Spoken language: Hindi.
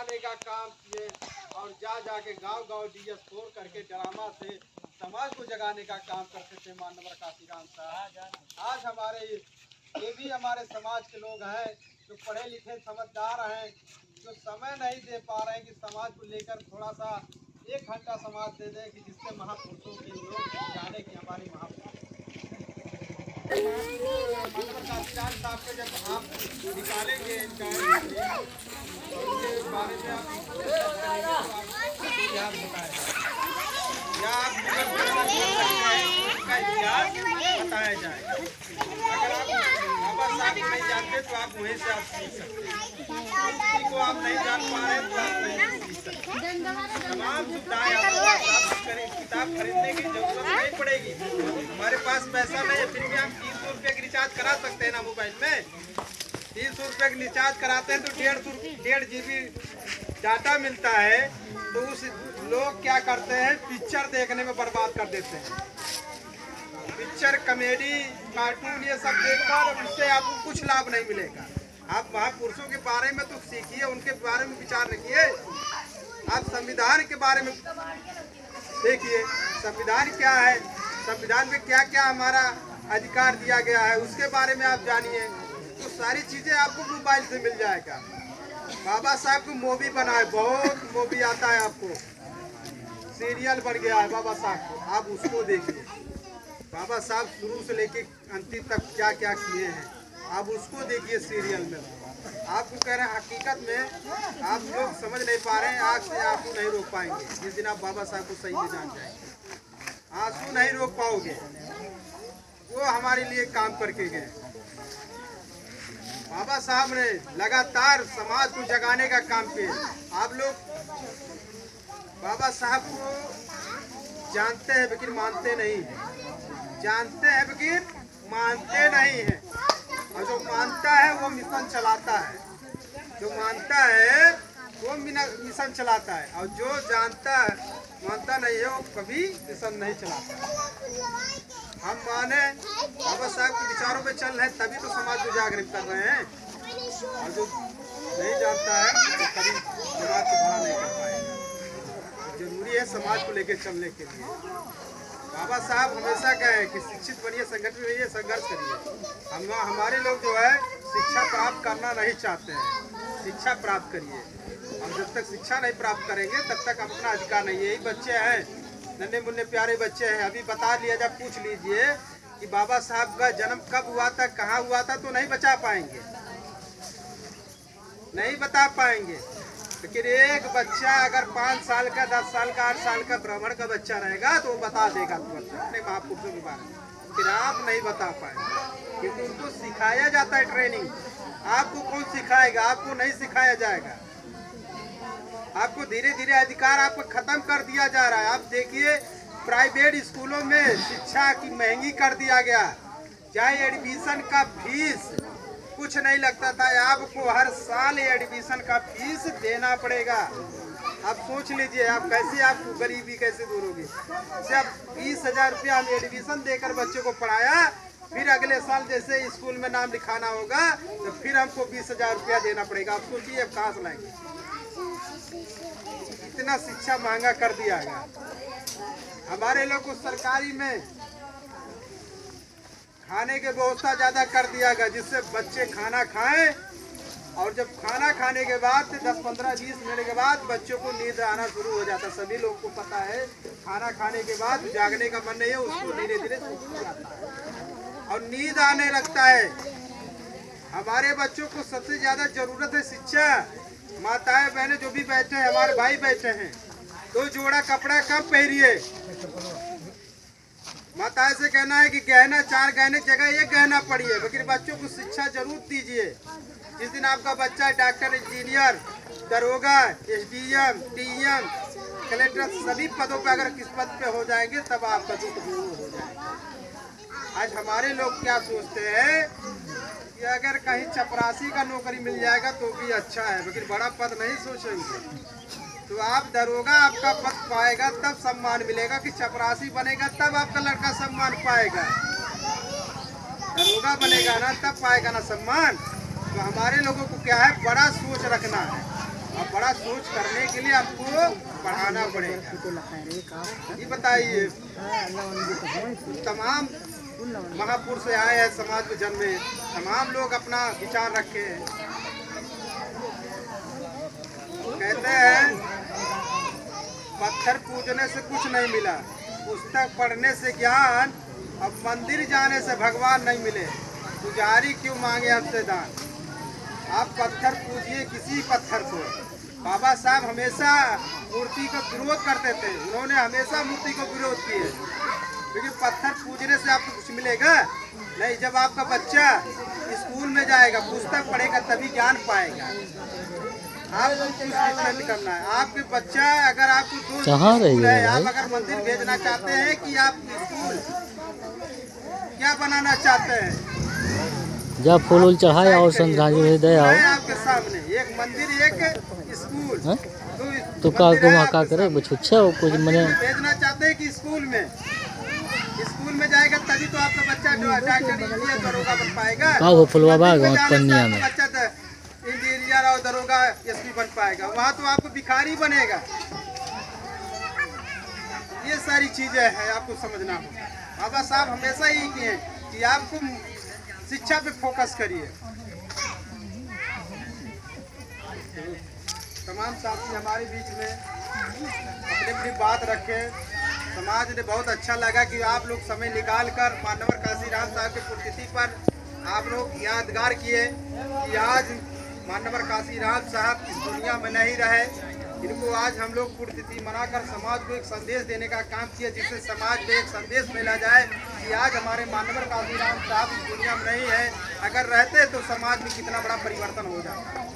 जगाने का काम किए और जा जाके गांव-गांव DS4 करके ड्रामा से समाज को जगाने का काम करते थे माननीय काशीराम साहब। आज हमारे ये भी हमारे समाज के लोग हैं जो पढ़े लिखे समझदार हैं, जो समय नहीं दे पा रहे हैं कि समाज को लेकर थोड़ा सा 1 घंटा समाज दे दें कि जिससे महापुरुषों के लोग जाने की हमारी महापुरुष काशीराम साहब के जब आप निकालेंगे इनके बारे में आप इतिहास बताएं या आप इतिहास बताया जाए। अगर आप बाबा साहब को नहीं जानते तो आप वहीं से आप सीख सकते हैं, किसी को आप नहीं जान पा रहे तो आप वहीं से सीख सकते हैं। तमाम सुविधाएं आपको किताब खरीदने की जरूरत नहीं पड़ेगी। हमारे पास पैसा नहीं है फिर भी हम 300 रुपये की रिचार्ज करा सकते हैं ना मोबाइल में। 300 रुपये की रिचार्ज कराते हैं तो 1.5 GB डाटा मिलता है। तो उस लोग क्या करते हैं, पिक्चर देखने में बर्बाद कर देते हैं। पिक्चर, कॉमेडी, कार्टून ये सब देखकर उससे आपको कुछ लाभ नहीं मिलेगा। आप महापुरुषों के बारे में तो सीखिए, उनके बारे में विचार रखिए। आप संविधान के बारे में देखिए, संविधान क्या है, संविधान में क्या क्या हमारा अधिकार दिया गया है उसके बारे में आप जानिए। तो सारी चीज़ें आपको मोबाइल से मिल जाएगा। बाबा साहब को मूवी बना है, बहुत मूवी आता है, आपको सीरियल बन गया है बाबा साहब को, आप उसको देखिए। बाबा साहब शुरू से लेके अंतिम तक क्या क्या किए हैं आप उसको देखिए सीरियल में। आपको कह रहे हैं हकीकत में आप लोग समझ नहीं पा रहे हैं, आग से आंसू नहीं रोक पाएंगे। जिस दिन आप बाबा साहब को सही से जान जाएंगे आंसू नहीं रोक पाओगे। वो हमारे लिए काम करके गए। बाबा साहब ने लगातार समाज को जगाने का काम किया। आप लोग बाबा साहब को जानते हैं लेकिन मानते नहीं हैं, जानते हैं लेकिन मानते नहीं हैं। और जो मानता है वो मिशन चलाता है, जो मानता है वो मिशन चलाता है, और जो जानता है मानता नहीं है वो कभी मिशन नहीं चलाता। हम माने बाबा साहब के विचारों पे चल रहे हैं तभी तो समाज को जागरूक कर रहे हैं, और जो नहीं जानता है तो कभी समाज को बड़ा नहीं कर पाएगा। जरूरी है समाज को लेकर चलने के लिए। बाबा साहब हमेशा कहे कि शिक्षित बनिए, संगठित रहिए, संघर्ष करिए। हमारे लोग जो है शिक्षा प्राप्त करना नहीं चाहते हैं, शिक्षा प्राप्त करिए। और जब तक शिक्षा नहीं प्राप्त करेंगे तब तक अपना अधिकार नहीं है। यही बच्चे हैं, नन्हे मुन्ने प्यारे बच्चे हैं, अभी बता लिया, जब पूछ लीजिए कि बाबा साहब का जन्म कब हुआ था, कहाँ हुआ था, तो नहीं बता पाएंगे, नहीं बता पाएंगे। लेकिन एक बच्चा अगर 5 साल का, 10 साल का, 8 साल का ब्राह्मण का बच्चा रहेगा तो वो बता देगा तुरंत अपने महापुरुषों के बारे में। फिर आप नहीं बता पाएंगे क्योंकि उनको सिखाया जाता है ट्रेनिंग। आपको कौन सिखाएगा, आपको नहीं सिखाया जाएगा। आपको धीरे धीरे अधिकार आपको खत्म कर दिया जा रहा है। आप देखिए प्राइवेट स्कूलों में शिक्षा की महंगी कर दिया गया, चाहे एडमिशन का फीस कुछ नहीं लगता था, आपको हर साल एडमिशन का फीस देना पड़ेगा। आप सोच लीजिए आप कैसे, आपको गरीबी कैसे दूर होगी। जब 20,000 रुपया हम एडमिशन देकर बच्चे को पढ़ाया, फिर अगले साल जैसे स्कूल में नाम लिखाना होगा तो फिर हमको 20,000 रुपया देना पड़ेगा। आप सोचिए अब कहाँ से लाएंगे, इतना शिक्षा महंगा कर दिया गया। हमारे लोग को सरकारी में खाने की व्यवस्था ज़्यादा कर दिया गया जिससे बच्चे खाना खाएं, और जब खाना खाने के बाद 10, 15, 20 मिनट के बाद बच्चों को नींद आना शुरू हो जाता। सभी लोग को पता है खाना खाने के बाद जागने का मन नहीं है, उसको धीरे धीरे सूख जाता है और नींद आने लगता है। हमारे बच्चों को सबसे ज़्यादा ज़रूरत है शिक्षा। माताएं बहनें जो भी बैठे हैं, हमारे भाई बैठे हैं, 2 जोड़ा कपड़ा कब पहनिए। माताएं से कहना है कि गहना 4 गहने की जगह 1 गहना पढ़िए, लेकिन बच्चों को शिक्षा जरूर दीजिए। जिस दिन आपका बच्चा डॉक्टर, इंजीनियर, दरोगा, SDM, TM, कलेक्टर सभी पदों पर अगर किस पद पे हो जाएंगे तब आपका दुख दूर हो जाएगा। आज हमारे लोग क्या सोचते हैं कि अगर कहीं चपरासी का नौकरी मिल जाएगा तो भी अच्छा है, लेकिन बड़ा पद नहीं सोचेंगे। तो आप दरोगा आपका पद पाएगा तब सम्मान मिलेगा, कि चपरासी बनेगा तब आपका लड़का सम्मान पाएगा। दरोगा बनेगा ना तब पाएगा ना सम्मान। तो हमारे लोगों को क्या है, बड़ा सोच रखना है। और बड़ा सोच सोच करने के लिए आपको पढ़ाना पड़ेगा। ये बताइए, तमाम महापुरुष आए हैं समाज में जन्मे, तमाम लोग अपना विचार रखे हैं। कहते हैं पत्थर पूजने से कुछ नहीं मिला, पुस्तक पढ़ने से ज्ञान, अब मंदिर जाने से भगवान नहीं मिले, पुजारी क्यों मांगे हमसे दान। आप पत्थर पूजिए, किसी पत्थर को। बाबा साहब हमेशा मूर्ति का विरोध करते थे, उन्होंने हमेशा मूर्ति को विरोध किए, क्योंकि पत्थर पूजने से आपको कुछ मिलेगा नहीं। जब आपका बच्चा स्कूल में जाएगा, पुस्तक पढ़ेगा, तभी ज्ञान पाएगा। आपको कुछ नहीं करना है। आपके बच्चा अगर आपको स्कूल है, आप अगर मंदिर भेजना चाहते हैं कि आप स्कूल क्या बनाना चाहते हैं, जब फूल चढ़ाए और श्रद्धांजलि दे आओ आपके सामने एक मंदिर एक स्कूल, तो का करे बच्चा कुछ मने भेजना चाहते हैं कि स्कूल में जाएगा, तभी तो आपका बच्चा डॉक्टर इंजीनियर दरोगा बन पाएगा। का हो फुलवा बाग पन्निया में बच्चा इंजीनियर और दरोगा एसपी बन पाएगा, वहाँ तो आपको भिखारी बनेगा। ये सारी चीजें हैं, आपको समझना होगा। बाबा साहब हमेशा ही किए कि आपको शिक्षा पे फोकस करिए। तमाम साथी हमारे बीच में अपनी अपनी बात रखे। समाज ने बहुत अच्छा लगा कि आप लोग समय निकाल कर मानवर काशीराम साहब की पुण्यतिथि पर आप लोग यादगार किए कि आज मानवर काशीराम साहब इस दुनिया में नहीं रहे। इनको आज हम लोग पुण्यतिथि मनाकर समाज को एक संदेश देने का काम किया, जिससे समाज में एक संदेश फैला जाए कि आज हमारे मानवर काशीराम साहब इस दुनिया में नहीं है। अगर रहते तो समाज में कितना बड़ा परिवर्तन हो जाता।